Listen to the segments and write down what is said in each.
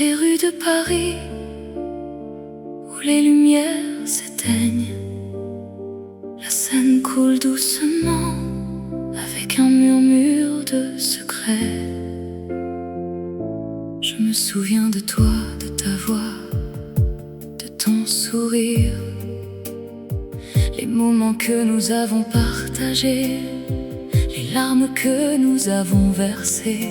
les rues de Paris, où les lumières s'éteignent, la Seine coule doucement, avec un murmure de secret. Je me souviens de toi, de ta voix, de ton sourire, les moments que nous avons partagés, les larmes que nous avons versées.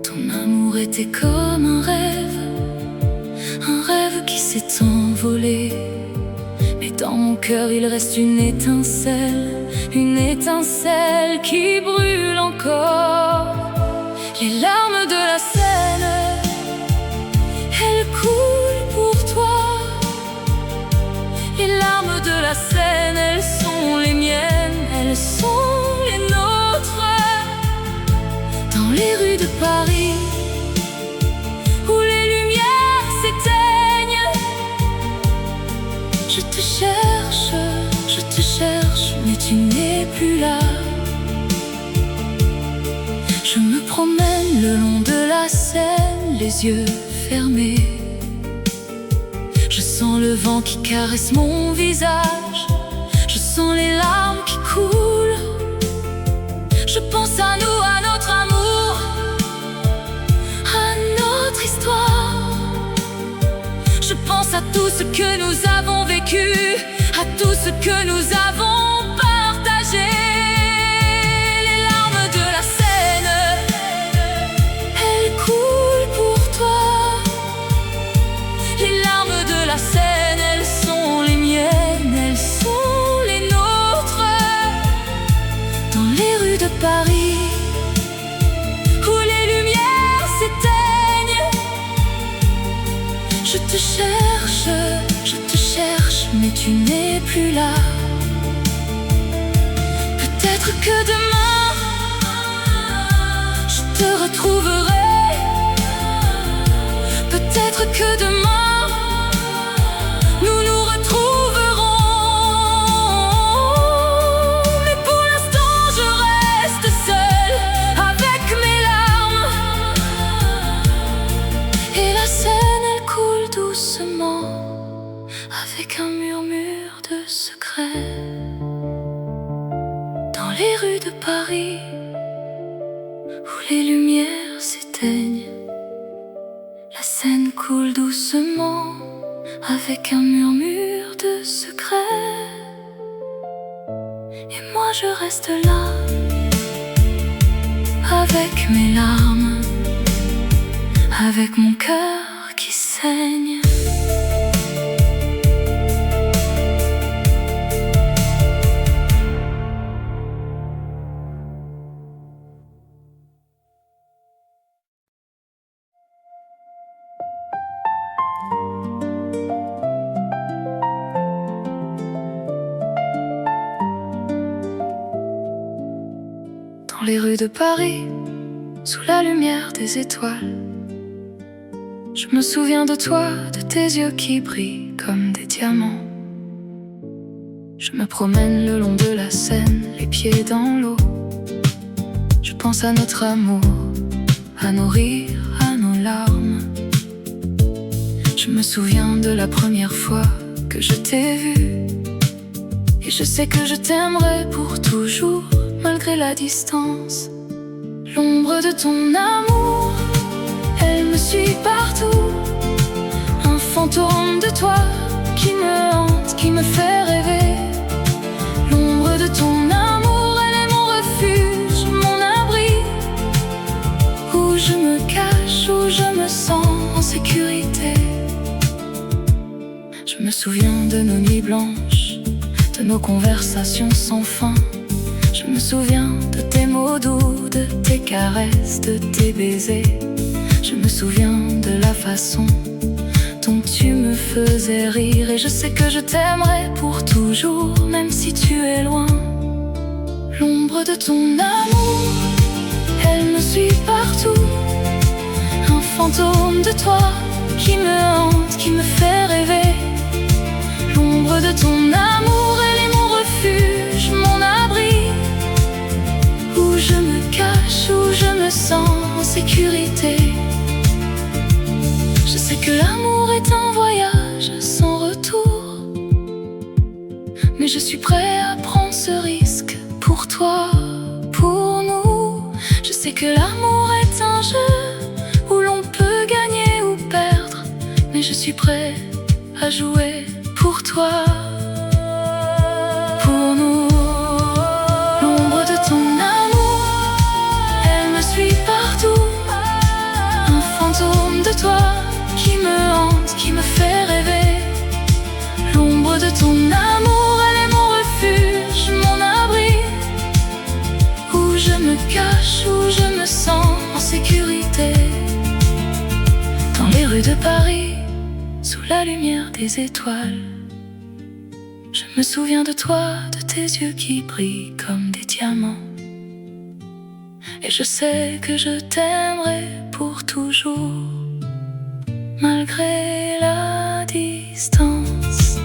Ton amour était comme un rêve qui s'est envolé. Mais dans mon cœur il reste une étincelle qui brûle encore. Les larmes de la Seine, elles coulent pour toi. Les larmes de la Seine, elles sont les miennes, elles sont les nôtres. Dans les rues de Paris, où les lumières s'éteignent, je te cherche, mais tu n'es plus là. Je me promène le long de la Seine, les yeux fermés. Je sens le vent qui caresse mon visage, je sens les larmes qui coulent. Je pense à nous, à notre amour, à notre histoire. Je pense à tout ce que nous avons vécu, à tout ce que nous avons partagé. Les larmes de la Seine, elles coulent pour toi. Les larmes de la Seine, elles sont les miennes, elles sont les nôtres. Dans les rues de Paris, où les lumières s'éteignent, je te cherche, mais tu n'es plus là. Peut-être que demain, je te retrouverai. Peut-être que demain, nous nous retrouverons. Mais pour l'instant, je reste seule avec mes larmes. Et la Seine, elle coule doucement, avec un murmure de secret. Dans les rues de Paris, où les lumières s'éteignent, la Seine coule doucement, avec un murmure de secret. Et moi je reste là, avec mes larmes, avec mon cœur qui saigne. Dans les rues de Paris, sous la lumière des étoiles, je me souviens de toi, de tes yeux qui brillent comme des diamants. Je me promène le long de la Seine, les pieds dans l'eau. Je pense à notre amour, à nos rires, à nos larmes. Je me souviens de la première fois que je t'ai vu, et je sais que je t'aimerai pour toujours, malgré la distance. L'ombre de ton amour, elle me suit partout. Un fantôme de toi qui me hante, qui me fait rêver. L'ombre de ton amour, elle est mon refuge, mon abri, où je me cache, où je me sens en sécurité. Je me souviens de nos nuits blanches, de nos conversations sans fin. Je me souviens de tes mots doux, de tes caresses, de tes baisers. Je me souviens de la façon dont tu me faisais rire. Et je sais que je t'aimerai pour toujours, même si tu es loin. L'ombre de ton amour, elle me suit partout. Un fantôme de toi qui me hante, qui me fait rêver. L'ombre de ton amour, elle est mon refuge, mon abri, où je me cache, où je me sens en sécurité. que l'amour est un voyage sans retour, mais je suis prêt à prendre ce risque pour toi, pour nous. Je sais que l'amour est un jeu où l'on peut gagner ou perdre, mais je suis prêt à jouer pour toi, pour nous. L'ombre de ton amour, elle me suit partout, un fantôme de toi qui me hante, qui me fait rêver. L'ombre de ton amour, elle est mon refuge, mon abri, où je me cache, où je me sens en sécurité. Dans les rues de Paris, sous la lumière des étoiles, je me souviens de toi, de tes yeux qui brillent comme des diamants. Et je sais que je t'aimerai pour toujours, malgré la distance.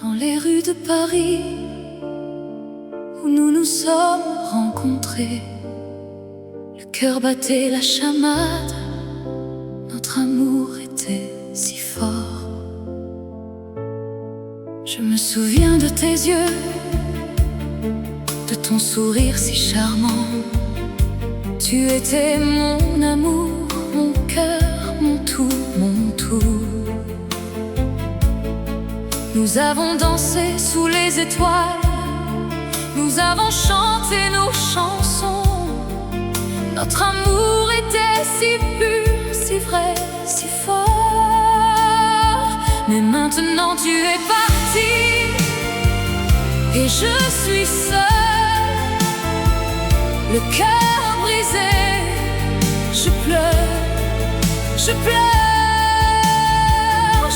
Dans les rues de Paris, où nous nous sommes rencontrés, le cœur battait la chamade, notre amour était si fort. Je me souviens de tes yeux, de ton sourire si charmant. Tu étais mon amour, mon cœur, mon tout, mon tout. Nous avons dansé sous les étoiles, nous avons chanté nos chansons. Notre amour était si pur, si vrai, si fort. Mais maintenant tu es parti et je suis seule, le cœur brisé. Je pleure, je pleure.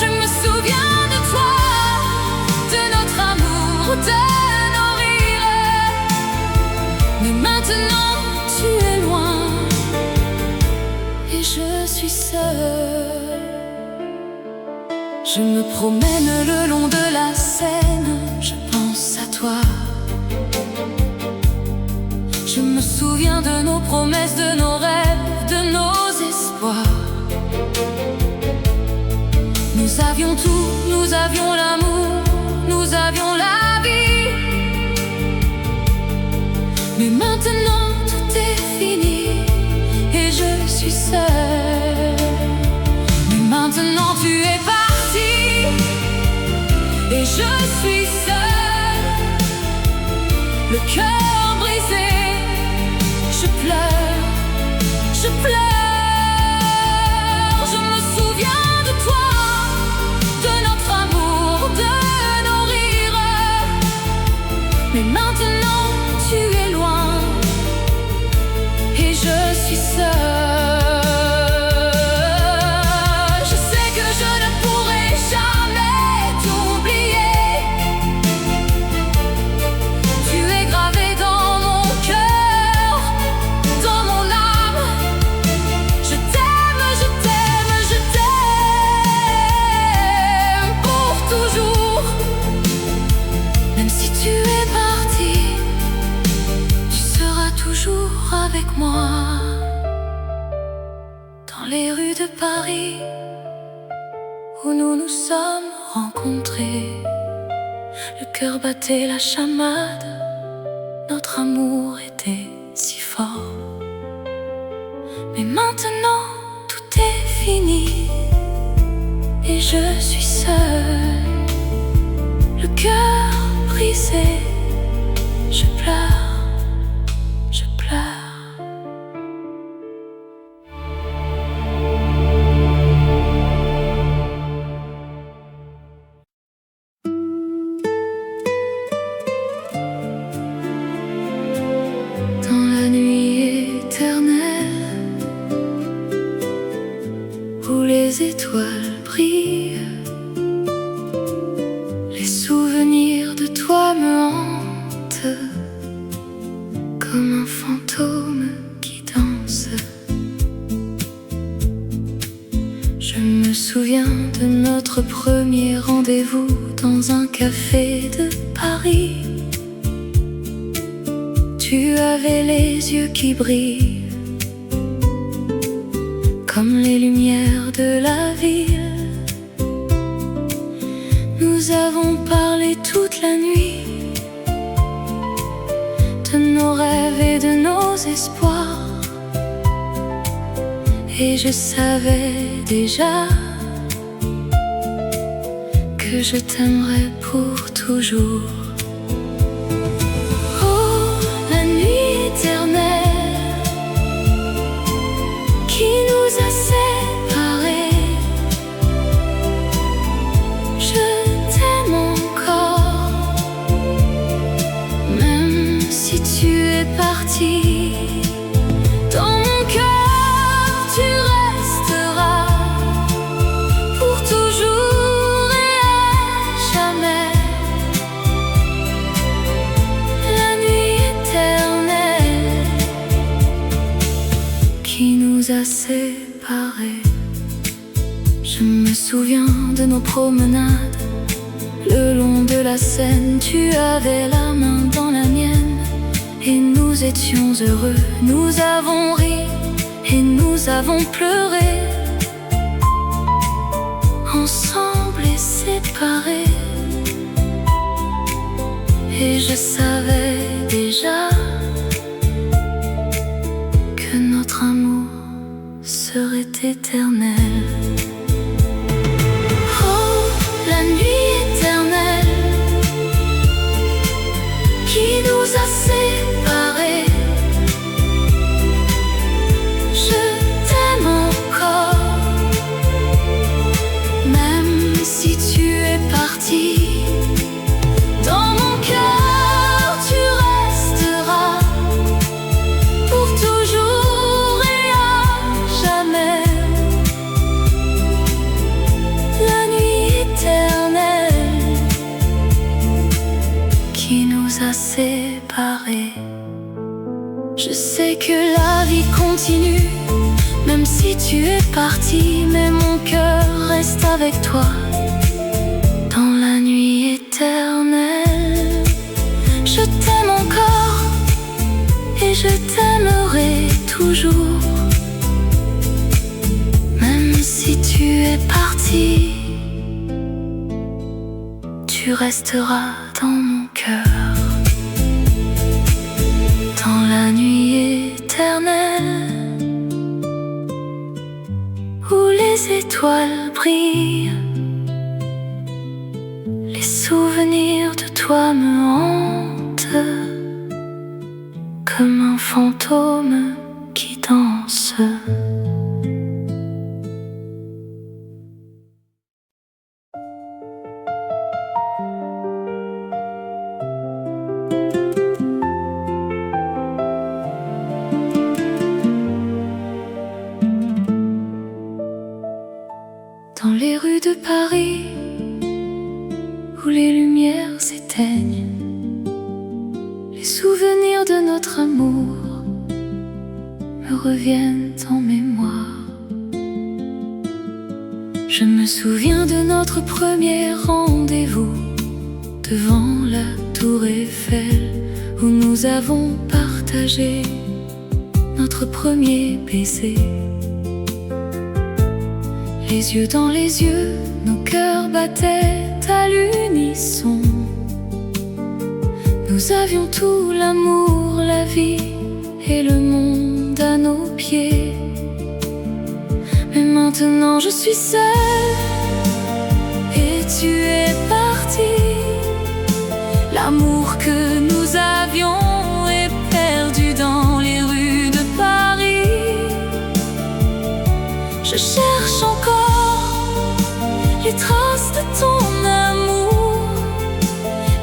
Je me souviens de toi, de notre amour, de nos rires. Mais maintenant tu es loin et je suis seule. Je me promène le long de la Seine, je pense à toi. Je me souviens de nos promesses, de nos rêves, de nos espoirs. Nous avions tout, nous avions l'amour, nous avions la vie. Mais maintenant tout est fini et je suis seule. Mais maintenant tu es parti et je suis seule, le cœur brisé. Je pleure, je pleure. Je me souviens de toi, de notre amour, de nos rires. Mais maintenant tu es loin et je suis seule. Je sais que je ne pourrai jamais t'oublier. Tu es gravé dans mon cœur, dans mon âme. Je t'aime, je t'aime, je t'aime pour toujours. Même si tu es parti, tu seras toujours avec moi. Dans les rues de Paris, où nous nous sommes rencontrés, le cœur battait la chamade, notre amour était si fort. Mais maintenant tout est fini et je suis seule, le cœur brisé. Je pleure, je pleure. premier rendez-vous dans un café de Paris. Tu avais les yeux qui brillent comme les lumières de la ville. Nous avons parlé toute la nuit de nos rêves et de nos espoirs, et je savais déjà que je t'aimerais pour toujours. Oh, la nuit éternelle qui nous a séparés, je t'aime encore, même si tu es parti. Dans mon cœur, tu resteras pour toujours et à jamais. La nuit éternelle qui nous a séparés. Je me souviens de nos promenades le long de la Seine. Tu avais la main dans la mienne et nous étions heureux. Nous avons ri et nous avons pleuré, ensemble et séparés. Et je savais déjà que notre amour serait éternel. Oh, la nuit éternelle qui nous a séparés, je t'aime encore, même si tu es parti. Dans mon cœur, tu resteras pour toujours et à jamais. La nuit éternelle qui nous a séparés. Je sais que la vie continue, même si tu es parti, mais mon cœur reste avec toi dans la nuit éternelle. Je t'aime encore et je t'aimerai toujours, même si tu es parti, tu resteras dans mon cœur, dans la nuit éternelle où les étoiles brillent. Les souvenirs de toi me hantent comme un fantôme qui danse. Dans les rues de Paris où les lumières s'éteignent, les souvenirs de notre amour me reviennent en mémoire. Je me souviens de notre premier rendez-vous devant la tour Eiffel, où nous avons partagé notre premier baiser. Les yeux dans les yeux, nos cœurs battaient à l'unisson. Nous avions tout, l'amour, la vie et le monde à nos pieds. Mais maintenant je suis seule et tu es parti. L'amour que nous avions est perdu dans les rues de Paris. Je cherche encore les traces de ton amour,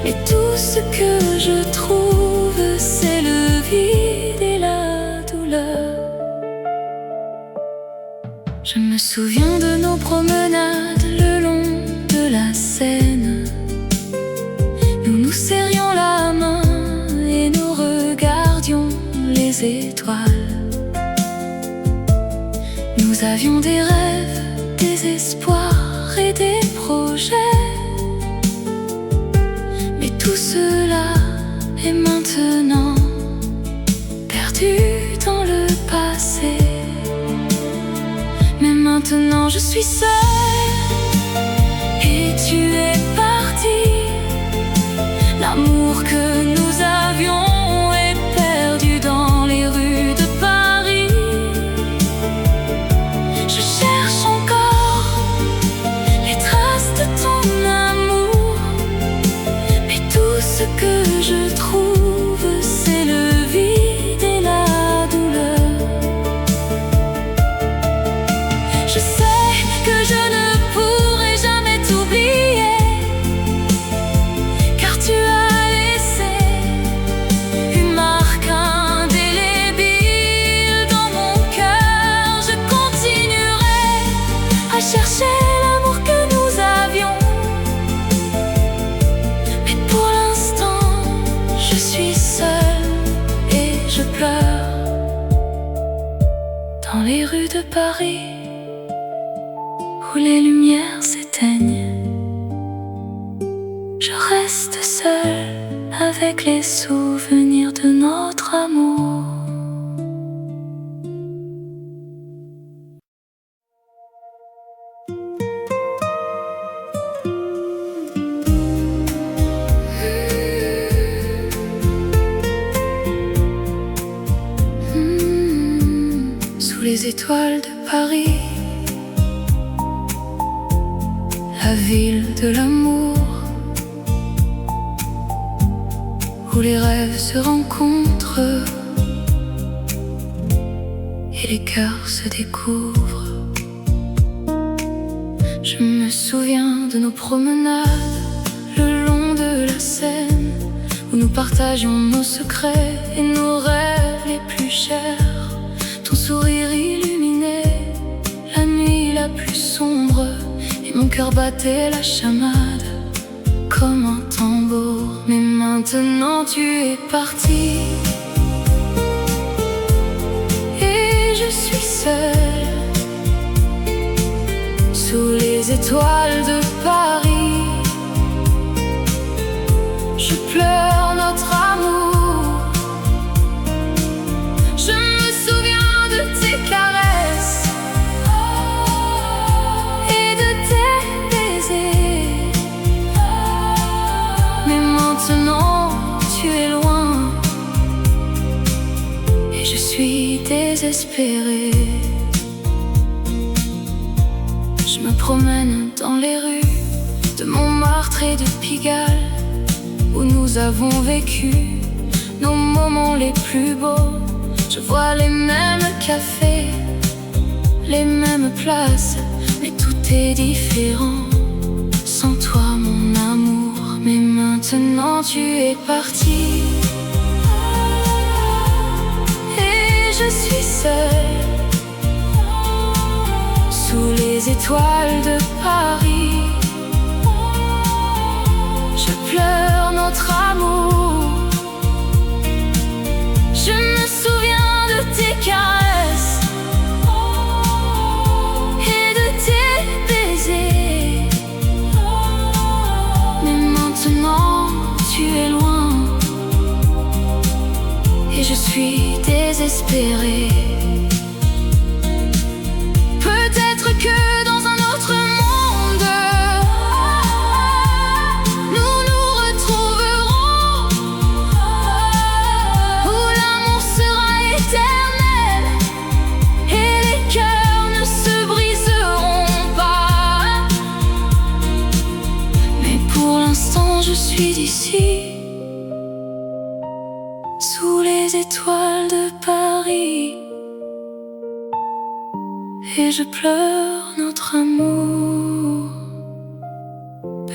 mais tout ce que je trouve, c'est le vide et la douleur. Je me souviens de nos promenades le long de la Seine. Nous nous serrions la main et nous regardions les étoiles. Nous avions des rêves, des espoirs et des projets. projets. Mais tout cela est maintenant perdu dans le passé. Mais maintenant je suis seule et tu es parti. L'amour que nous avions est perdu dans les rues de Paris. Je cherche encore les traces de ton amour, mais tout ce que je trouve, c'est le vide et la douleur. Je sais que je ne pourrai jamais t'oublier, car tu as laissé une marque indélébile dans mon cœur. Je continuerai à chercher l'amour que nous avions, mais pour l'instant je suis seule et je pleure dans les rues de Paris où les lumières s'éteignent. Je reste seule avec les souvenirs de notre amour. Sous les étoiles de Paris, la ville de l'amour, où les rêves se rencontrent et les cœurs se découvrent. Je me souviens de nos promenades le long de la Seine, où nous partagions nos secrets et nos rêves les plus chers. Ton sourire illuminait la nuit la plus sombre, et mon cœur battait la chamade comme un tambour. Mais maintenant tu es parti et je suis seule sous les étoiles de Paris. Je pleure notre amour. Je me souviens de tes caresses et de tes baisers. Mais maintenant tu es loin et je suis désespérée. Je me promène dans les rues de Montmartre et de Pigalle, où nous avons vécu nos moments les plus beaux. Je vois les mêmes cafés, les mêmes places, mais tout est différent sans toi mon amour. Mais maintenant tu es parti et je suis seule sous les étoiles de Paris. Je pleure notre amour. Je me souviens de tes caresses et de tes baisers. Mais maintenant tu es loin et je suis désespérée. Peut-être que dans un autre monde nous nous retrouverons, où l'amour sera éternel et les cœurs ne se briseront pas. Mais pour l'instant je suis d'ici, sous les étoiles de Paris, et je pleure notre amour,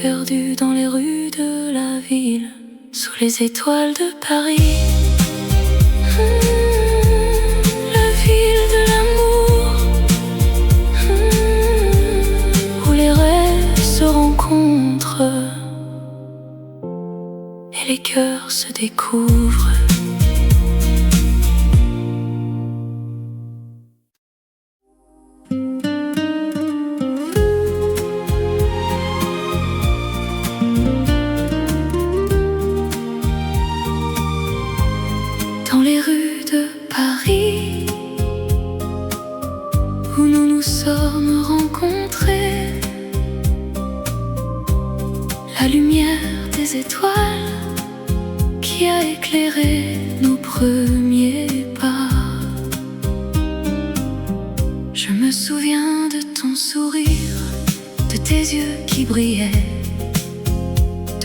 perdu dans les rues de la ville, sous les étoiles de Paris. La ville de l'amour, où les rêves se rencontrent et les cœurs se découvrent. la lumière des étoiles qui a éclairé nos premiers pas. Je me souviens de ton sourire, de tes yeux qui brillaient,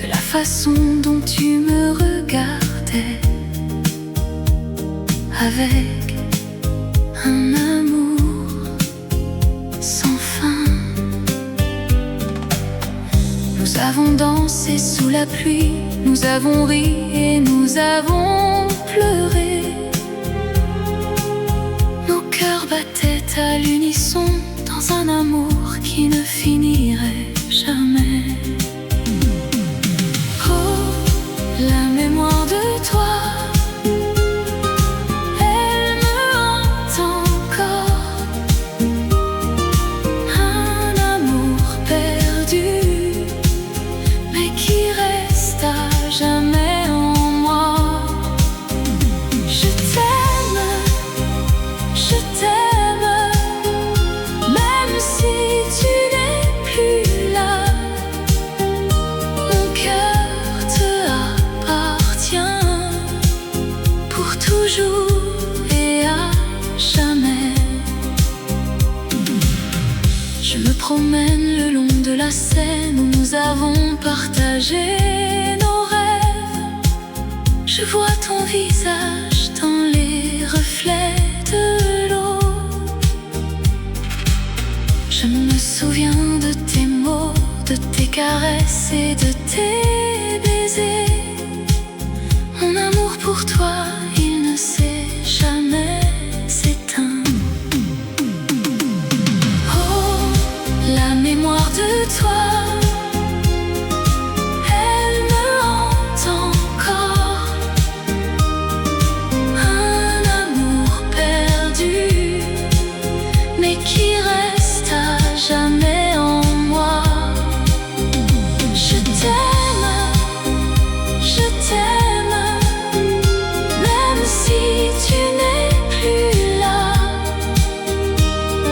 de la façon dont tu me regardais, avec un amour sans fin. Nous avons dansé sous la pluie, nous avons ri et nous avons pleuré. Nos cœurs battaient à l'unisson dans un amour qui ne finirait jamais. Oh, la mémoire de toi, elle me hante encore. Un amour perdu, mais qui reste à jamais en moi. Je t'aime, même si tu n'es plus là. Mon cœur te appartient pour toujours et à jamais. Je me promène le long de la Seine où nous avons partagé nos rêves. Je vois ton visage dans les reflets de l'eau. Je me souviens de tes mots, de tes caresses et de tes baisers. Mon amour pour toi, il ne s'est jamais éteint. Oh, la mémoire de toi, elle me hante encore. Un amour perdu, mais qui reste à jamais en moi. Je t'aime, même si tu n'es plus là.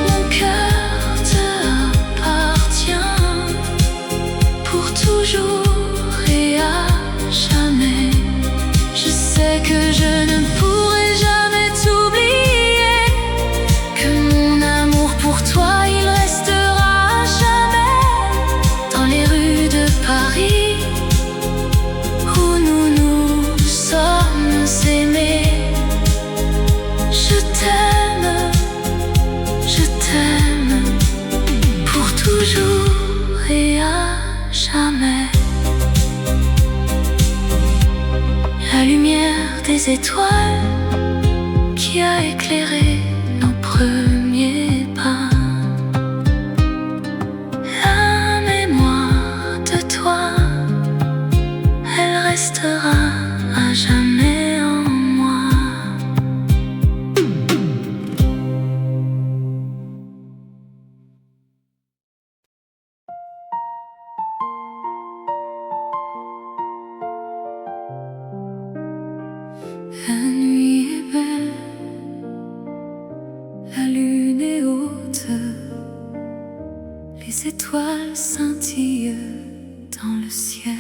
Mon cœur te appartient pour toujours et à jamais. Je sais que je ne pourrai jamais t'oublier, que mon amour pour toi, il restera à jamais dans les rues de Paris où nous nous sommes aimés. Je t'aime pour toujours et à jamais. La lumière des étoiles qui a éclairé nos premiers pas. La mémoire de toi, elle restera à jamais en moi. La nuit est belle, la lune est haute, les étoiles scintillent dans le ciel.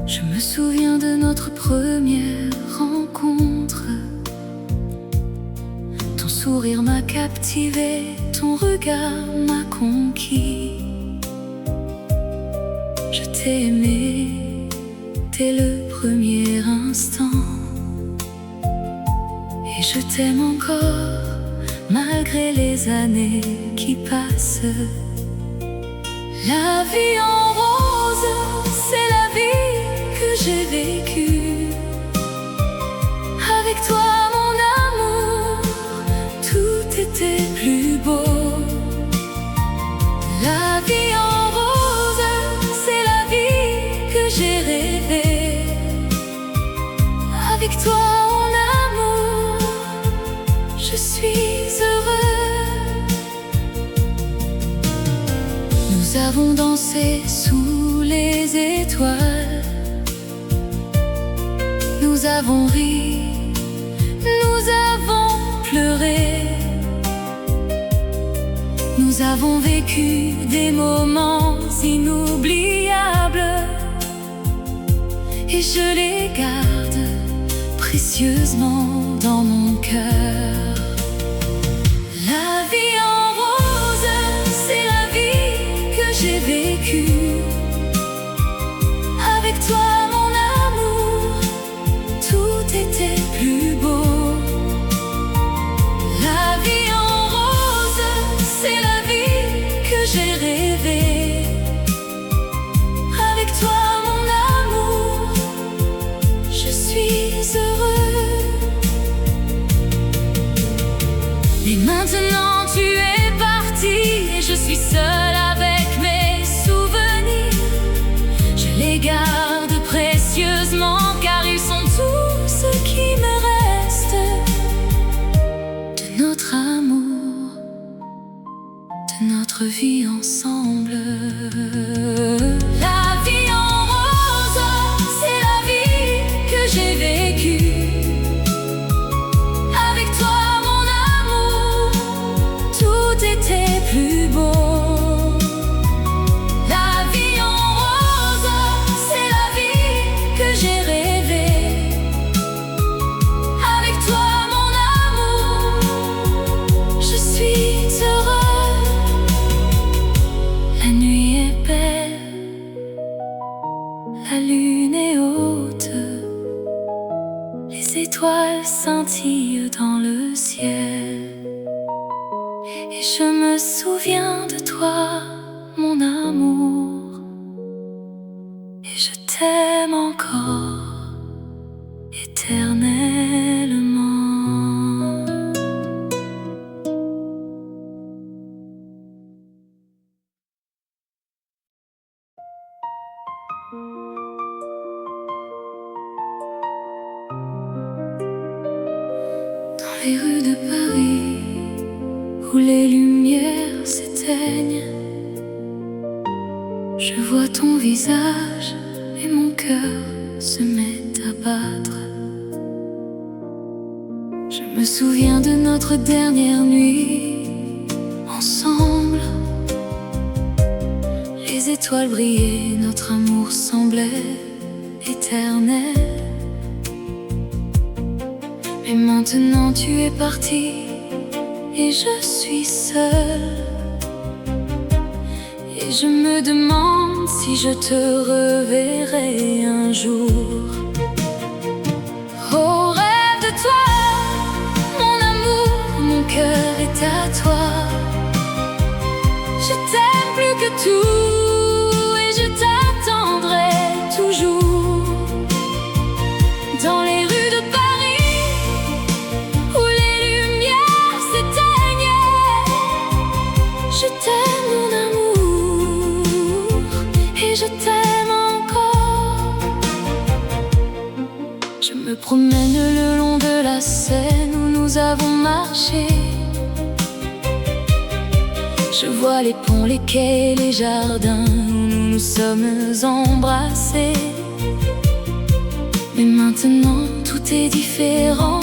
Je me souviens de notre première rencontre. Ton sourire m'a captivé, ton regard m'a conquis. Je t'ai aimé dès le premier instant, et je t'aime encore malgré les années qui passent. La vie en rose, c'est la vie que j'ai vécue. Avec toi, mon amour, tout était plus beau. La vie en rose, c'est la vie que j'ai rêvée. Avec toi, mon amour, je suis heureux. Nous avons dansé sous les étoiles. Nous avons ri, nous avons pleuré. Nous avons vécu des moments je les garde précieusement dans mon cœur. La vie en rose, c'est la vie que j'ai vécue. Avec toi, mon amour, tout était plus beau. La vie en rose, c'est la vie que j'ai rêvée. Avec toi, mon amour, je suis heureux. Mais maintenant tu es parti et je suis seule avec mes souvenirs. Je les garde précieusement car ils sont tout ce qui me reste de notre amour, de notre vie ensemble. La vie en rose, c'est la vie que j'ai vécue. Avec toi, mon amour, tout était plus beau. La vie en rose, c'est la vie que j'ai rêvée. Avec toi, mon amour, je suis heureux. La nuit est belle, la lune est haute, les étoiles scintillent dans le ciel. Et je me souviens de toi, mon amour, et je t'aime encore éternellement. Dans les rues de Paris, où les lumières s'éteignent, je vois ton visage et mon cœur se met à battre. Je me souviens de notre dernière nuit ensemble. Les étoiles brillaient, notre amour semblait éternel. Mais maintenant tu es parti et je suis seule. Et je me demande si je te reverrai un jour. Oh, rêve de toi, mon amour, mon cœur est à toi. Je t'aime plus que tout et je t'attendrai toujours. Dans les rues de Paris, où les lumières s'éteignent, je t'aime, mon amour, et je t'aime encore. Je me promène le long de la Seine où nous avons marché. Je vois les ponts, les quais, les jardins où nous nous sommes embrassés. Mais maintenant tout est différent,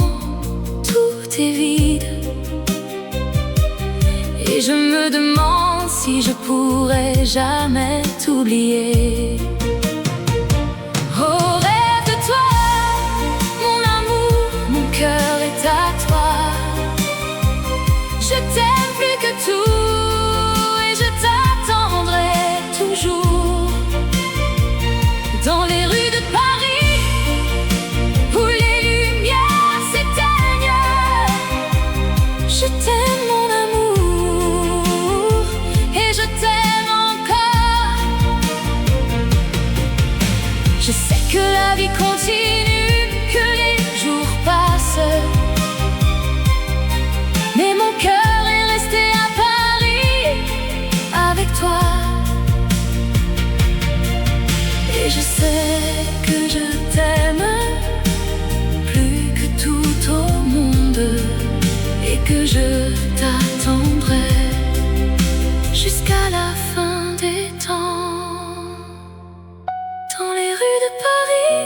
tout est vide. Et je me demande si je pourrai jamais t'oublier. Oh, rêve de toi, mon amour, mon cœur est à toi. Je t'aime plus que tout et je t'attendrai toujours. Dans les rues de Paris, où les lumières s'éteignent, je t'aime, mon amour, et je t'aime encore. Je sais que la vie continue, que les jours passent, mais mon cœur est resté à Paris avec toi. Et je sais que je t'aime plus que tout au monde, et que je t'attendrai jusqu'à la fin des temps. Dans les rues de Paris,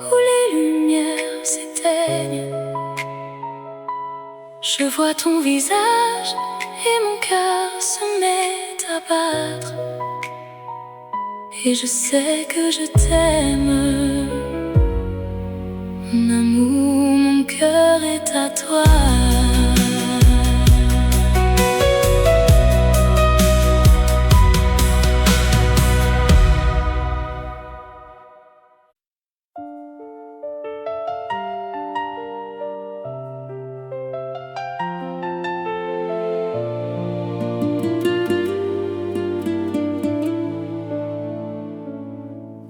où les lumières s'éteignent, je vois ton visage et mon cœur se met à battre. Et je sais que je t'aime. Mon amour, mon cœur est à toi.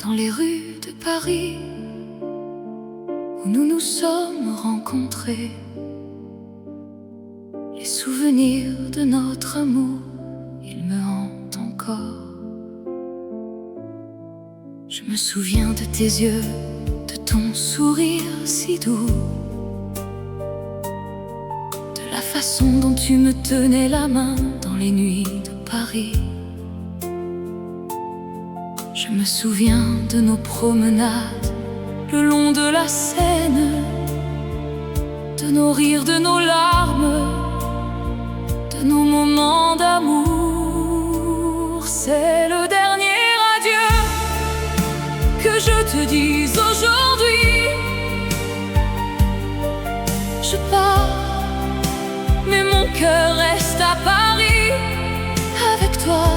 Dans les rues de Paris où nous nous sommes rencontrés, les souvenirs de notre amour, ils me hantent encore. Je me souviens de tes yeux, de ton sourire si doux, de la façon dont tu me tenais la main dans les nuits de Paris. Je me souviens de nos promenades le long de la Seine, de nos rires, de nos larmes, de nos moments d'amour. C'est le dernier adieu que je te dise aujourd'hui. Je pars, mais mon cœur reste à Paris avec toi.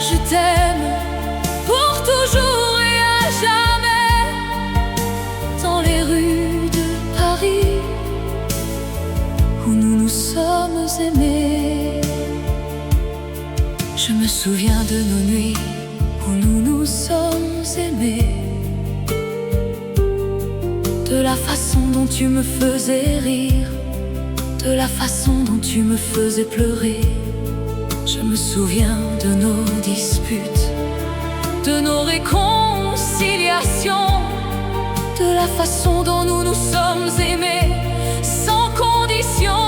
Je t'aime pour toujours et à jamais. Dans les rues de Paris où nous nous sommes aimés, je me souviens de nos nuits où nous nous sommes aimés, de la façon dont tu me faisais rire, de la façon dont tu me faisais pleurer. Je me souviens de nos disputes, de nos réconciliations, de la façon dont nous nous sommes aimés sans condition.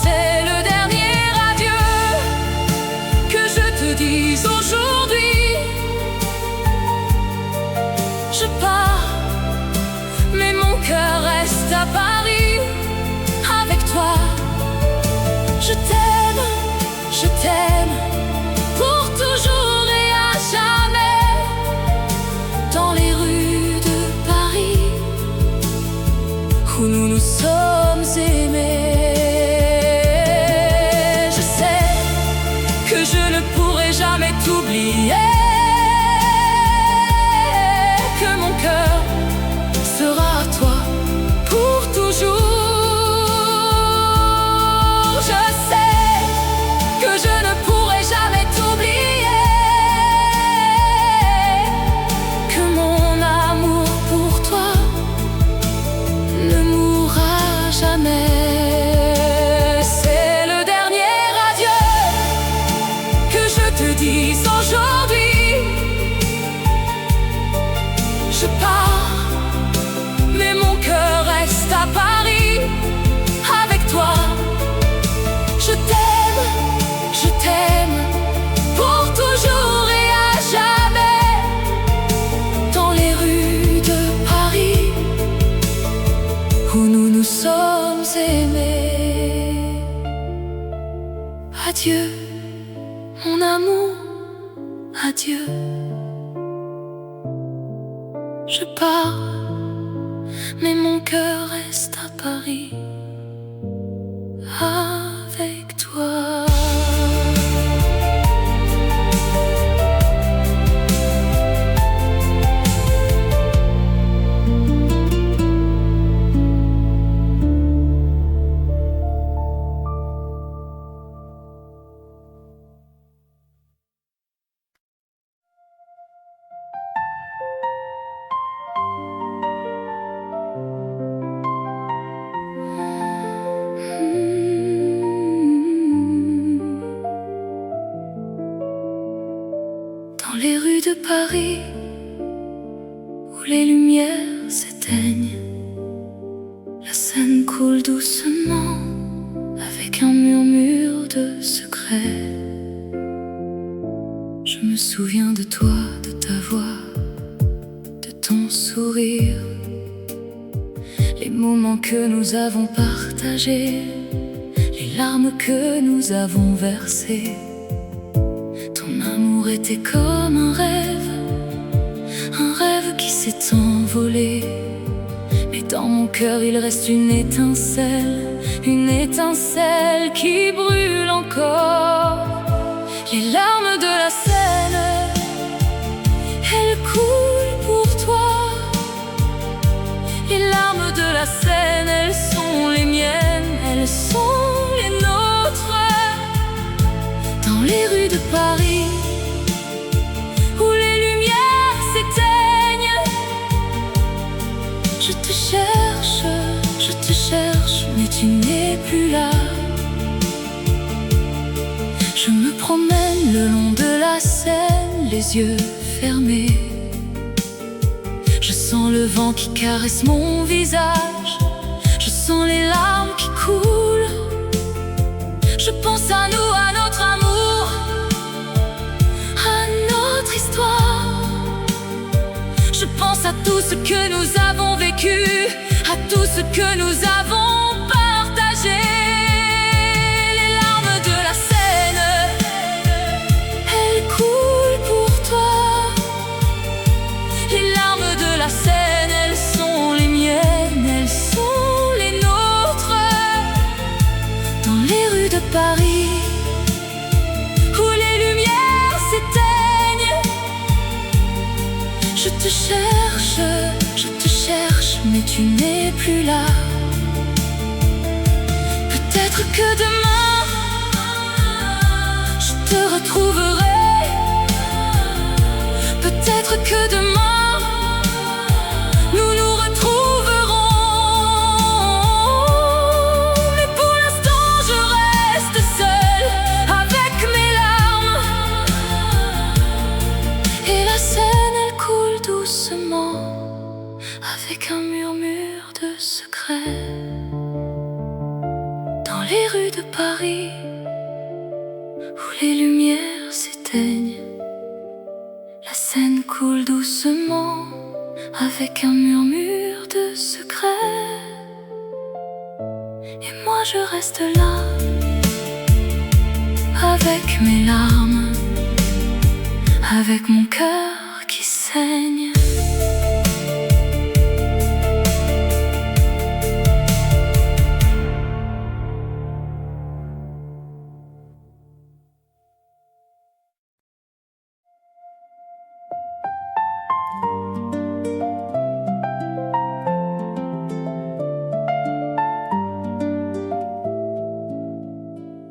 C'est le dernier adieu que je te dise aujourd'hui. Je pars, mais mon cœur reste à Paris avec toi. Je t'aime pour toujours et à jamais. Dans les rues de Paris où nous nous sommes aimés. Je sais que je ne pourrai jamais t'oublier, que mon cœur sera à toi pour toujours. C'est le dernier adieu que je te dise aujourd'hui. Je pars, mais mon cœur reste à Paris avec toi. Je t'aime pour toujours et à jamais. Dans les rues de Paris où nous nous sommes aimés. Adieu, mon amour, adieu. Je pars, mais mon cœur reste à Paris avec toi. Dans les rues de Paris où les lumières s'éteignent, la Seine coule doucement avec un murmure de secret. Je me souviens de toi, de ta voix, de ton sourire, les moments que nous avons partagés, les larmes que nous avons versées. L'amour était comme un rêve qui s'est envolé. Mais dans mon cœur il reste une étincelle qui brûle encore. Les larmes de la Seine, elles coulent pour toi. Les larmes de la Seine, elles sont les miennes, elles sont les nôtres. Dans les rues de Paris, où les lumières s'éteignent, je te cherche, mais tu n'es plus là. Je me promène le long de la Seine, les yeux fermés. Je sens le vent qui caresse mon visage, je sens les larmes qui coulent. Je pense à nous, à notre amour, à notre histoire. Je pense à tout ce que nous avons vécu, à tout ce que nous avons partagé. Les larmes de la Seine, elles coulent pour toi. Les larmes de la Seine, elles sont les miennes, elles sont les nôtres. Dans les rues de Paris, où les lumières s'éteignent, je te cherche, mais tu n'es plus là. Peut-être que demain, je te retrouverai. Peut-être que demain, nous nous retrouverons. Mais pour l'instant, je reste seule avec mes larmes. Et la Seine, elle coule doucement, avec un murmure de secret. Dans les rues de Paris, où les lumières s'éteignent, la Seine coule doucement, avec un murmure de secret. Et moi je reste là, avec mes larmes, avec mon cœur qui saigne.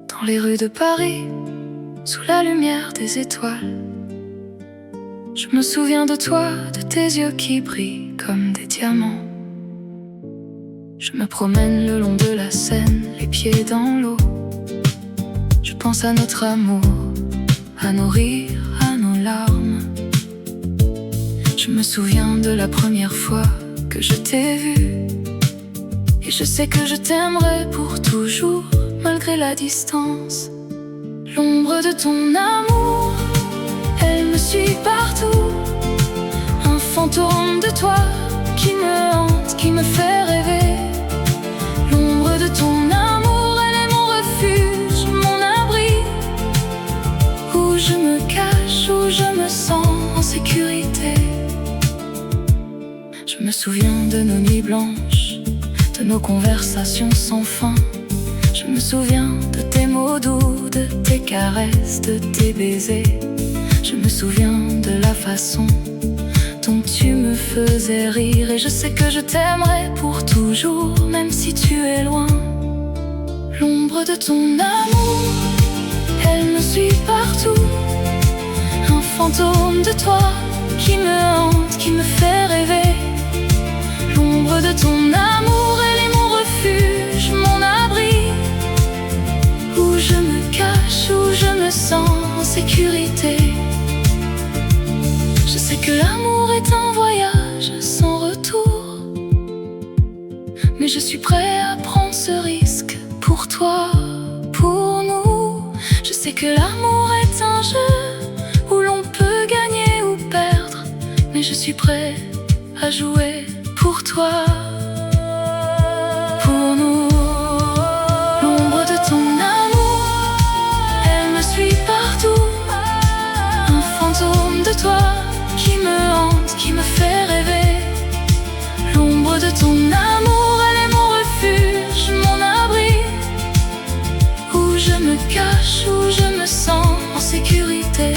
Dans les rues de Paris, sous la lumière des étoiles, je me souviens de toi, de tes yeux qui brillent comme des diamants. Je me promène le long de la Seine, les pieds dans l'eau. Je pense à notre amour, à nos rires, à nos larmes. Je me souviens de la première fois que je t'ai vu, et je sais que je t'aimerai pour toujours, malgré la distance. L'ombre de ton amour, elle me suit partout. Un fantôme de toi qui me hante, qui me fait rêver. L'ombre de ton amour, elle est mon refuge, mon abri, où je me cache, où je me sens en sécurité. Je me souviens de nos nuits blanches, de nos conversations sans fin. Je me souviens de tes mots doux, de tes caresses, de tes baisers. Je me souviens de la façon dont tu me faisais rire. Et je sais que je t'aimerai pour toujours, même si tu es loin. L'ombre de ton amour, elle me suit partout. Un fantôme de toi qui me hante, qui me fait rêver. L'ombre de ton amour, elle est mon refuge, mon abri, où je me cache, où je me sens en sécurité. Je sais que l'amour est un voyage sans retour, mais je suis prêt à prendre ce risque pour toi, pour nous. Je sais que l'amour est un jeu où l'on peut gagner ou perdre, mais je suis prêt à jouer pour toi, pour nous. L'ombre de ton amour, elle me suit partout. marche où je me sens en sécurité.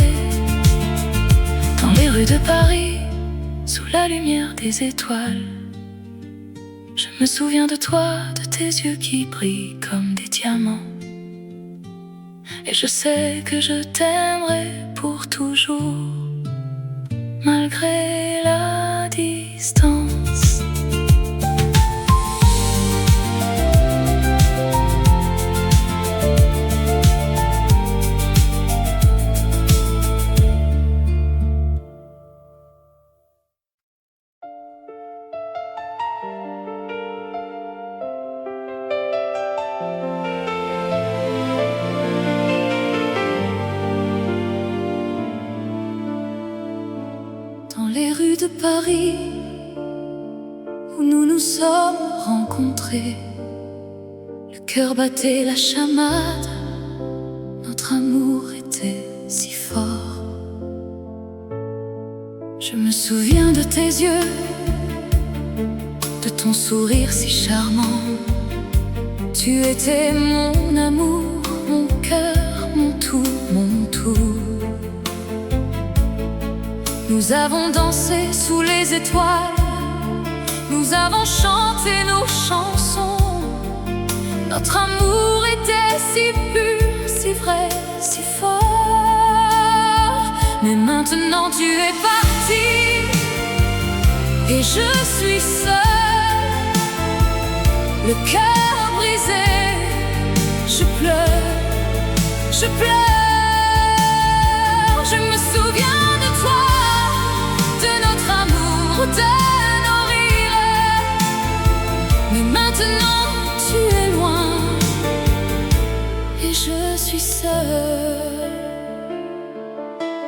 Dans les rues de Paris, sous la lumière des étoiles, je me souviens de toi, de tes yeux qui brillent comme des diamants. Et je sais que je t'aimerai pour toujours, malgré la distance. Dans les rues de Paris, où nous nous sommes rencontrés, le cœur battait la chamade, notre amour était si fort. Je me souviens de tes yeux, de ton sourire si charmant. Tu étais mon amour, mon cœur, mon tout, mon tout. Nous avons dansé sous les étoiles, nous avons chanté nos chansons. Notre amour était si pur, si vrai, si fort. Mais maintenant tu es parti et je suis seule, le cœur brisé. Je pleure, je pleure. Je me souviens de toi, de notre amour, de nos rires. Mais maintenant tu es loin et je suis seule.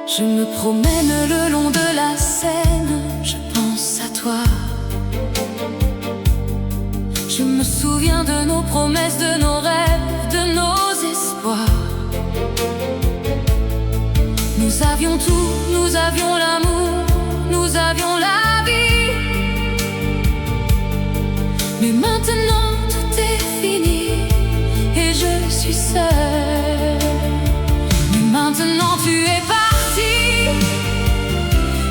Je me promène le long de la Seine, je pense à toi. Je me souviens de nos promesses, de nos rêves, de nos espoirs. Nous avions tout, nous avions l'amour, nous avions la vie. Mais maintenant tout est fini et je suis seule. Mais maintenant tu es parti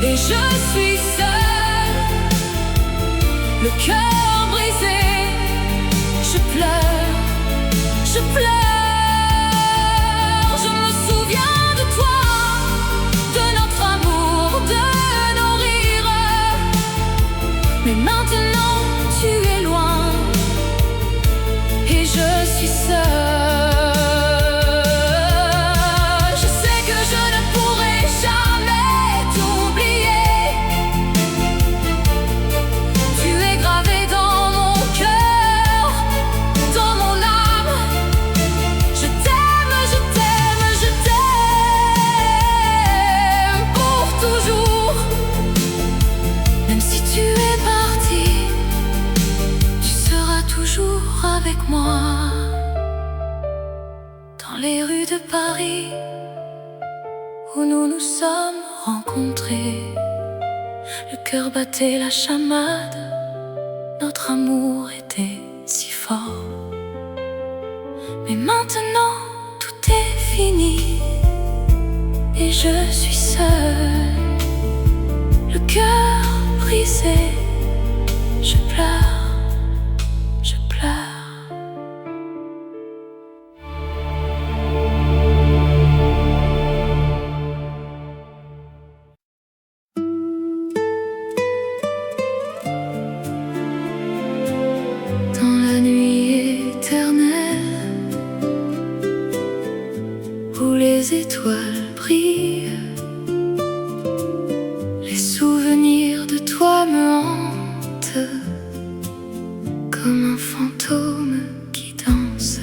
et je suis seule, le cœur brisé. Je pleure, je pleure. Je me souviens de toi, de notre amour, de nos rires. Mais maintenant tu es loin et je suis seule. Je sais que je ne pourrai jamais t'oublier. Tu es gravé dans mon cœur, dans mon âme. Je t'aime, je t'aime, je t'aime pour toujours. Même si tu es parti, tu seras toujours avec moi. Dans les rues de Paris, où nous nous sommes rencontrés, le cœur battait la chamade, notre amour était si fort. Mais maintenant tout est fini et je suis seule, le cœur brisé. Je pleure, je pleure. Dans la nuit éternelle, où les étoiles brillent, les souvenirs de toi me hantent comme un fantôme qui danse.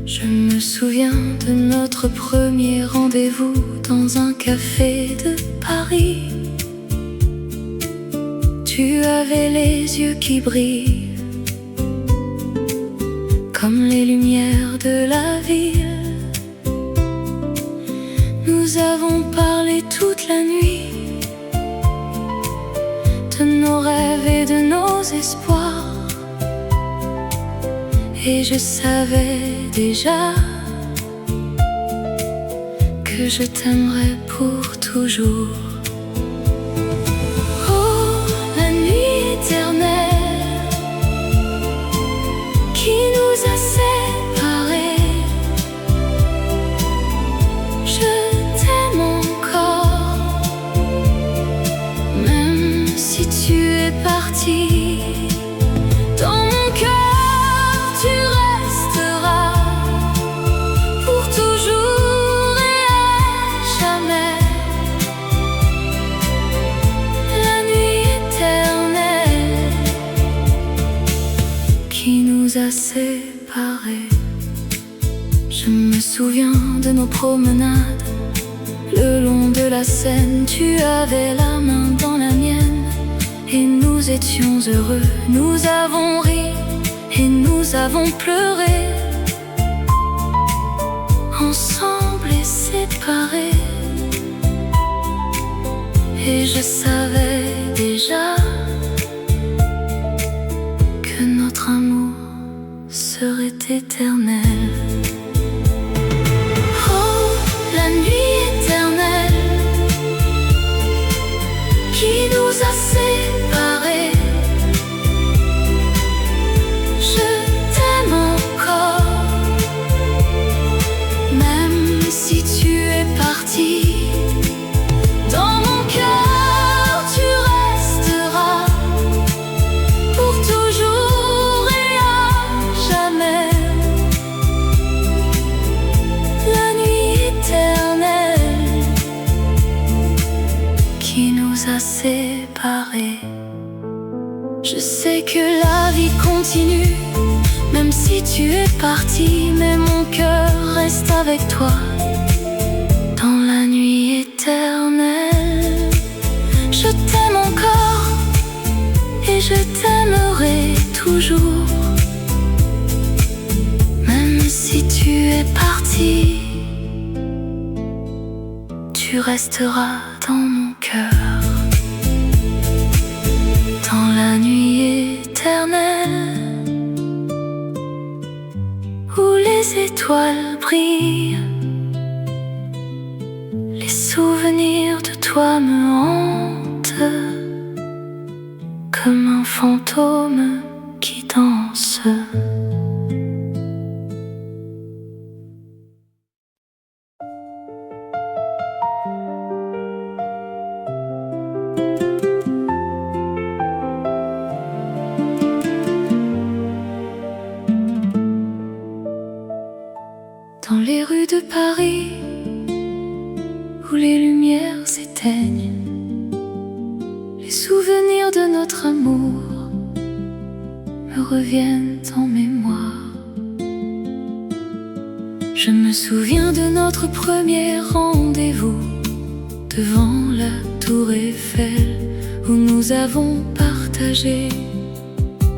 Je me souviens de notre premier rendez-vous dans un café de Paris. Tu avais les yeux qui brillent comme les lumières de la ville. Nous avons parlé toute la nuit de nos rêves et de nos espoirs. Et je savais déjà que je t'aimerais pour toujours. Oh, la nuit éternelle qui nous a séparés, je t'aime encore, même si tu es parti. Dans mon cœur, tu resteras pour toujours et à jamais. La nuit éternelle qui nous a séparés. Je me souviens de nos promenades le long de la Seine. Tu avais la main dans la mienne et nous étions heureux. Nous avons ri et nous avons pleuré, ensemble et séparés. Et je savais déjà que notre amour serait éternel. Oh, la nuit éternelle qui nous a séparés, je t'aime encore, même si tu es parti. Dans mon cœur, tu resteras pour toujours et à jamais. La nuit éternelle qui nous a séparés. Je sais que la vie continue, même si tu es parti, mais mon cœur reste avec toi. Dans la nuit éternelle, je t'aime encore et je t'aimerai toujours. Même si tu es parti, tu resteras dans mon cœur. Dans la nuit éternelle où les étoiles brillent, les souvenirs de toi me hantent comme un fantôme qui danse. Dans les rues de Paris où les lumières s'éteignent, les souvenirs de notre amour me reviennent en mémoire. Je me souviens de notre premier rendez-vous devant la tour Eiffel, où nous avons partagé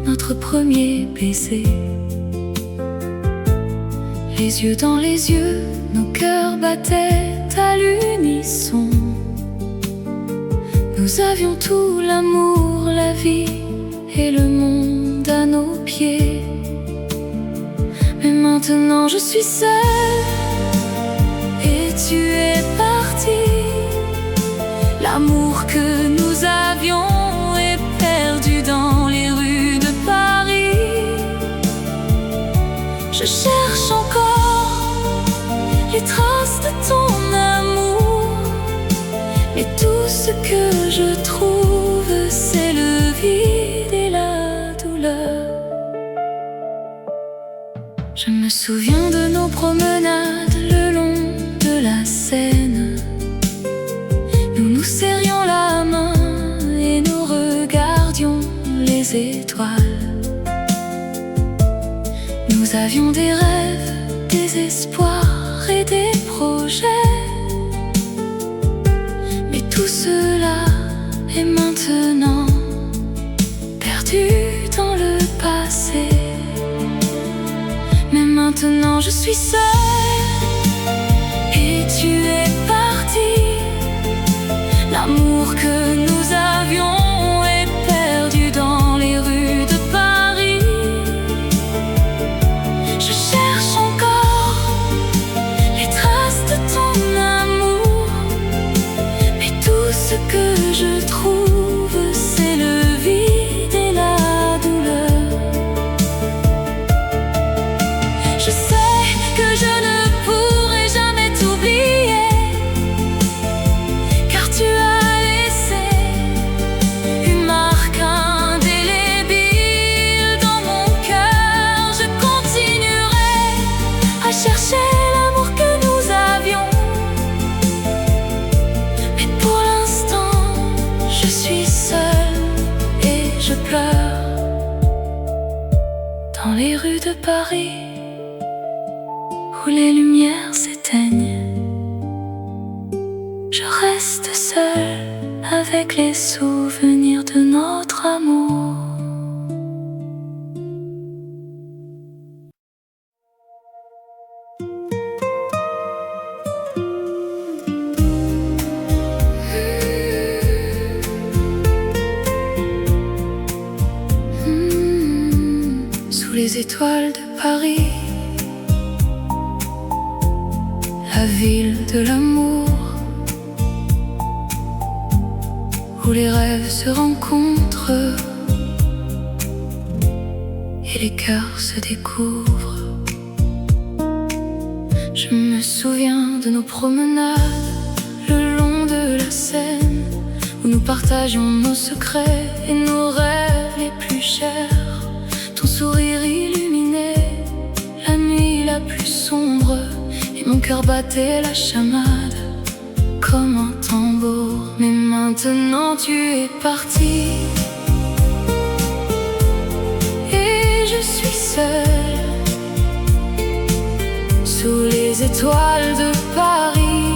notre premier baiser. Les yeux dans les yeux, nos cœurs battaient à l'unisson. Nous avions tout, l'amour, la vie et le monde à nos pieds. Mais maintenant je suis seule et tu es parti. L'amour que nous avions est perdu dans les rues de Paris. Je cherche encore les traces de ton amour, mais tout ce que je trouve, c'est le vide et la douleur. Je me souviens de nos promenades le long de la Seine. Nous nous serrions la main et nous regardions les étoiles. Nous avions des rêves, des espoirs et des projets. Mais tout cela est maintenant perdu dans le passé. Mais maintenant je suis seule et tu es parti. L'amour que nous avions est perdu dans les rues de Paris. les rues de Paris, où les lumières s'éteignent, je reste seule avec les souvenirs de notre amour. Sous les étoiles de Paris, la ville de l'amour, où les rêves se rencontrent et les cœurs se découvrent. Je me souviens de nos promenades le long de la Seine, où nous partagions nos secrets et nos rêves les plus chers. Ton sourire illuminait la nuit la plus sombre, et mon cœur battait la chamade comme un tambour. Mais maintenant tu es parti, et je suis seule sous les étoiles de Paris.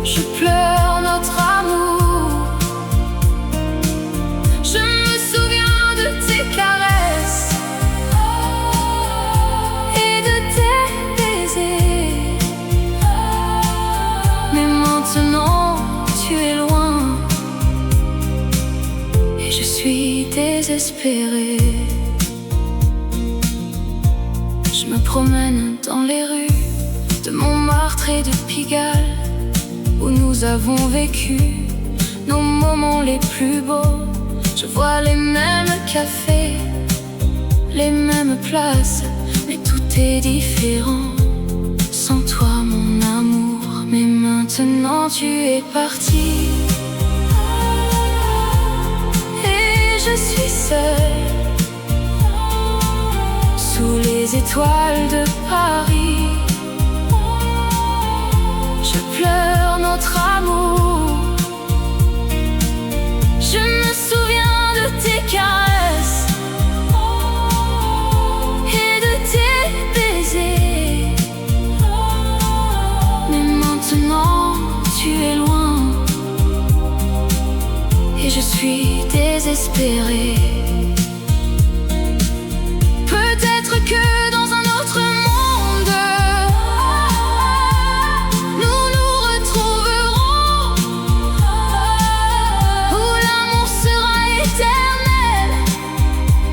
Je pleure notre amour, je me souviens de tes caresses et de tes baisers. Mais maintenant tu es loin, et je suis désespérée. Je me promène dans les rues de Montmartre et de Pigalle, où nous avons vécu nos moments les plus beaux. Je vois les mêmes cafés, les mêmes places, mais tout est différent sans toi mon amour. Mais maintenant tu es parti, et je suis seule sous les étoiles de Paris. Je pleure notre amour, je me souviens de tes caresses et de tes baisers. Mais maintenant tu es loin, et je suis désespérée. Peut-être que dans un autre monde nous nous retrouverons, où l'amour sera éternel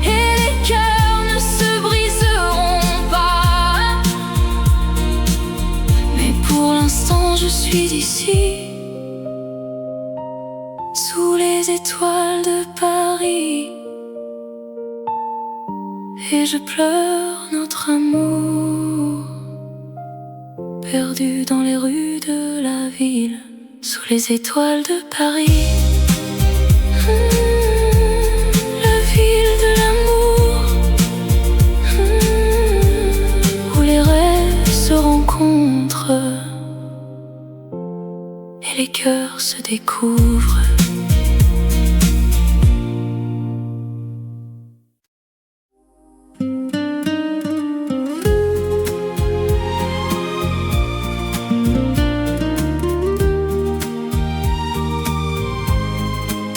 et les cœurs ne se briseront pas. Mais pour l'instant je suis ici, sous les étoiles de Paris, et je pleure notre amour, perdu dans les rues de la ville, sous les étoiles de Paris. La ville de l'amour, où les rêves se rencontrent et les cœurs se découvrent.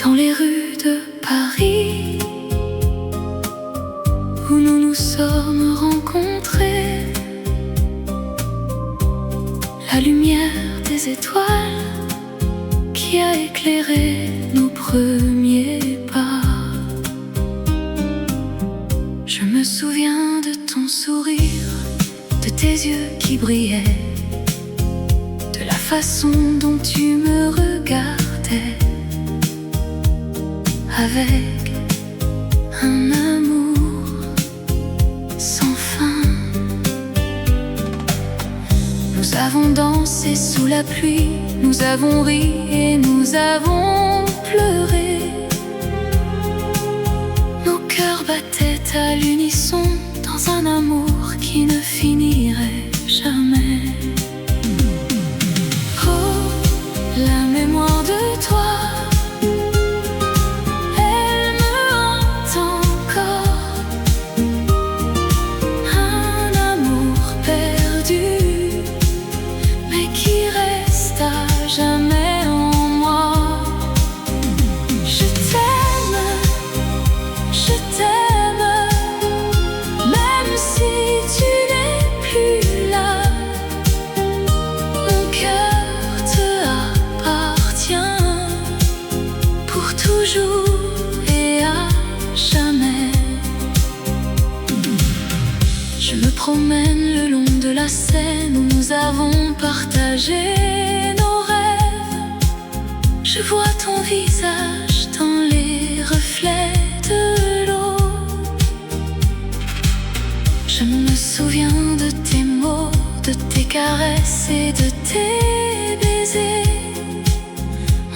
Dans les rues de Paris, où nous nous sommes rencontrés, la lumière des étoiles qui a éclairé nos premiers pas. Je me souviens de ton sourire, de tes yeux qui brillaient, de la façon dont tu me regardais, avec un amour sans fin. Nous avons dansé sous la pluie, nous avons ri et nous avons pleuré. Nos cœurs battaient à l'unisson dans un amour qui ne finirait jamais. Oh, la mémoire de toi, elle me hante encore. Je me promène le long de la Seine où nous avons partagé nos rêves. Je vois ton visage dans les reflets de l'eau. Je me souviens de tes mots, de tes caresses et de tes baisers.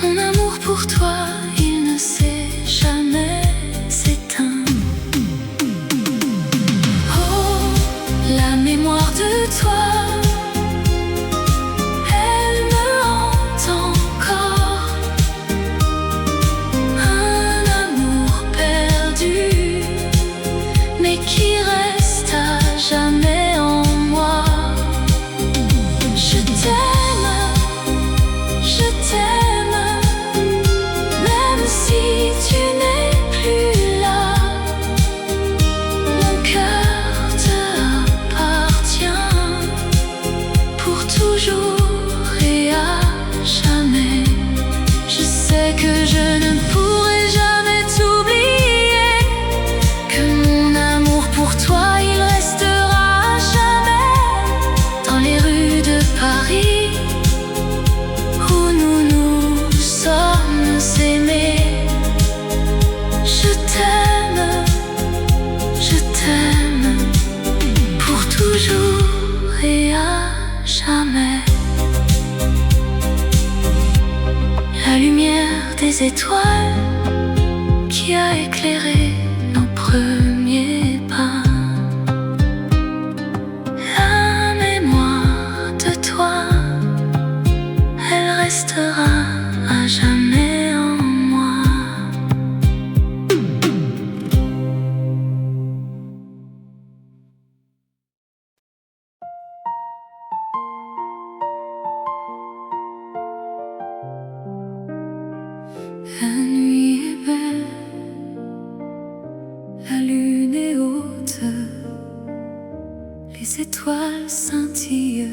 Mon amour pour toi, il ne s'est jamais éteint. Oh, la mémoire de toi, elle me hante encore. Un amour perdu, mais qui reste à jamais en moi. Je t'aime, je t'aime, même si tu n'es plus là. Mon cœur te appartient pour toujours et à jamais. Je sais que je ne pourrai jamais t'oublier, que mon amour pour toi, il restera à jamais dans les rues de Paris où nous nous sommes aimés. Je t'aime pour toujours et à jamais. La lumière des étoiles qui a éclairé nos premiers pas. La mémoire de toi, elle restera à jamais en moi. La nuit est belle, la lune est haute, les étoiles scintillent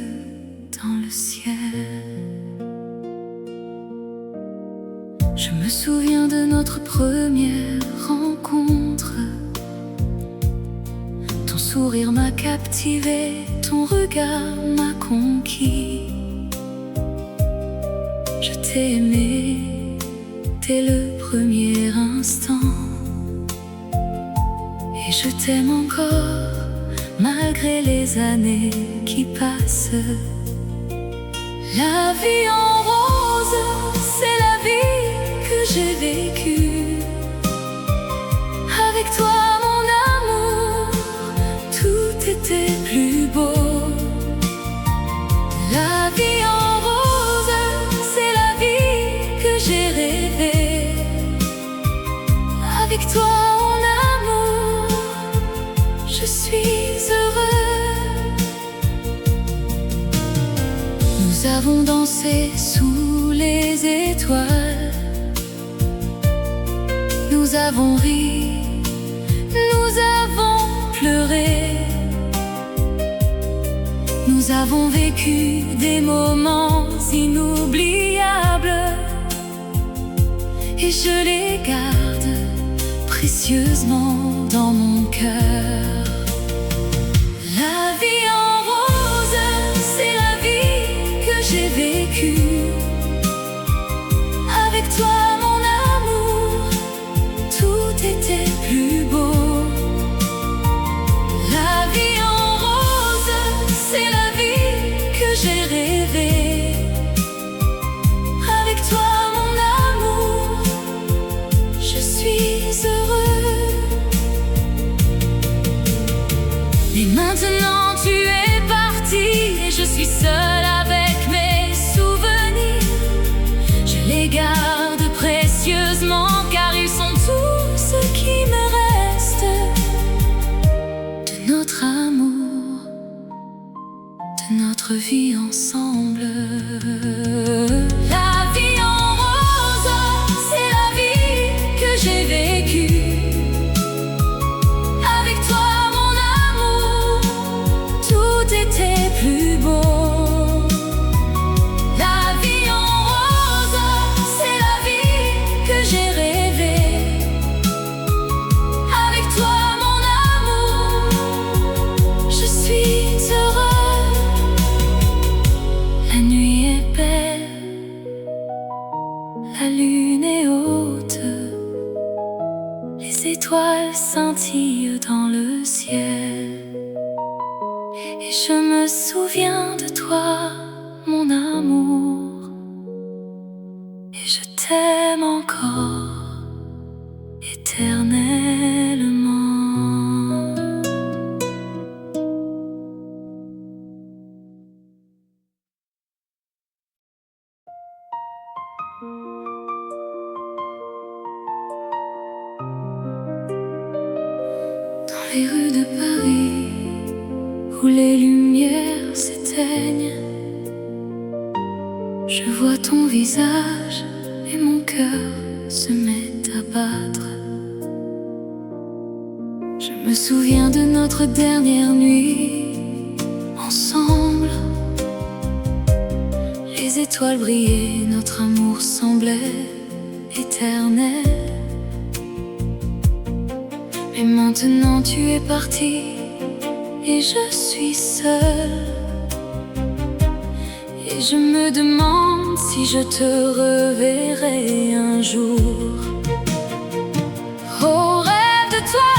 dans le ciel. Je me souviens de notre première rencontre. Ton sourire m'a captivé, ton regard m'a conquis. Je t'ai aimé dès le premier instant, et je t'aime encore malgré les années qui passent. La vie en rose, c'est la vie que j'ai vécue. Avec toi, mon amour, tout était plus beau. La vie en rose, c'est la vie que j'ai rêvée. Avec toi, mon amour, je suis heureux. Nous avons dansé sous les étoiles. Nous avons ri, nous avons pleuré. Nous avons vécu des moments inoubliables, et je les garde précieusement dans mon cœur. La vie en rose, c'est la vie que j'ai vécue. Avec toi, mon amour, tout était plus beau. La vie en rose, c'est la vie que j'ai rêvée. Avec toi, mon amour, je suis heureux. Mais maintenant tu es parti et je suis seule avec mes souvenirs. Je les garde précieusement car ils sont tout ce qui me reste de notre amour, de notre vie ensemble. La vie en rose, c'est la vie que j'ai vécue. Avec toi, mon amour, tout était plus beau. La vie en rose, c'est la vie que j'ai rêvée. Avec toi, mon amour, je Et je me souviens de toi, mon amour, et je t'aime encore éternellement. Dans les rues de Paris, où les lumières s'éteignent, je vois ton visage et mon cœur se met à battre. Je me souviens de notre dernière nuit ensemble. Les étoiles brillaient, notre amour semblait éternel. Mais maintenant tu es parti et je suis seule. Et je me demande si je te reverrai un jour. Oh, rêve de toi,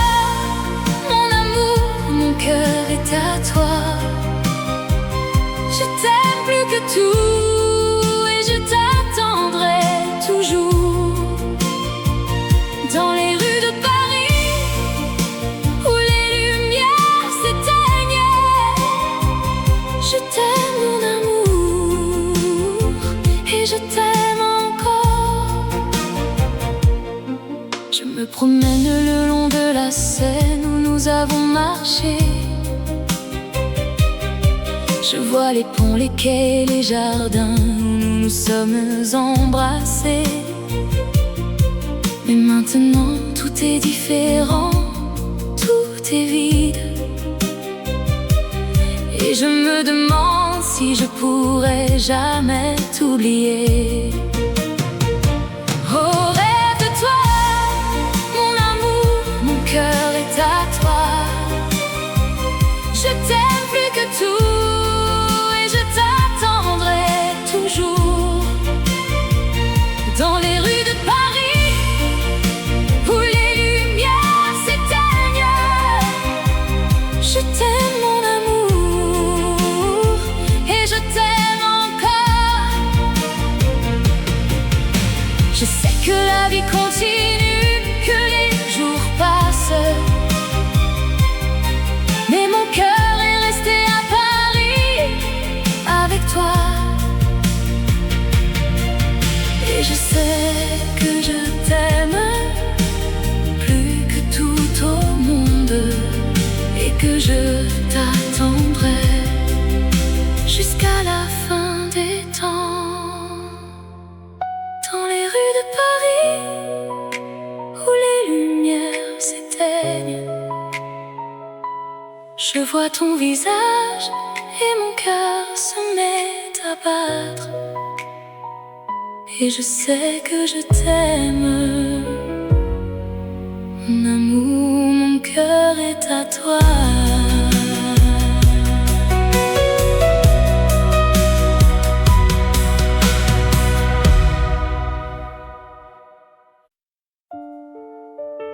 mon amour, mon cœur est à toi. Je t'aime plus que tout et je t'attendrai toujours. Dans les rues de Paris, où les lumières s'éteignent, je t'aime mon amour et je t'aime encore. Je me promène le long de la Seine où nous avons marché. Je vois les ponts, les quais, les jardins où nous nous sommes embrassés. Mais maintenant tout est différent, tout est vide. Et je me demande si je pourrai jamais t'oublier. Oh, rêve de toi, mon amour, mon cœur est à toi. Je t'aime plus que tout et je t'attendrai toujours. Dans les rues de Paris, où les lumières s'éteignent, je t'aime mon amour et je t'aime encore. Je sais que la vie continue, que les jours passent, mais mon cœur est resté à Paris avec toi. Et je sais que je t'aime plus que tout au monde et que je t'attendrai jusqu'à la fin des temps. Dans les rues de Paris, où les lumières s'éteignent, je vois ton visage et mon cœur se met à battre. Et je sais que je t'aime, mon amour, mon cœur est à toi.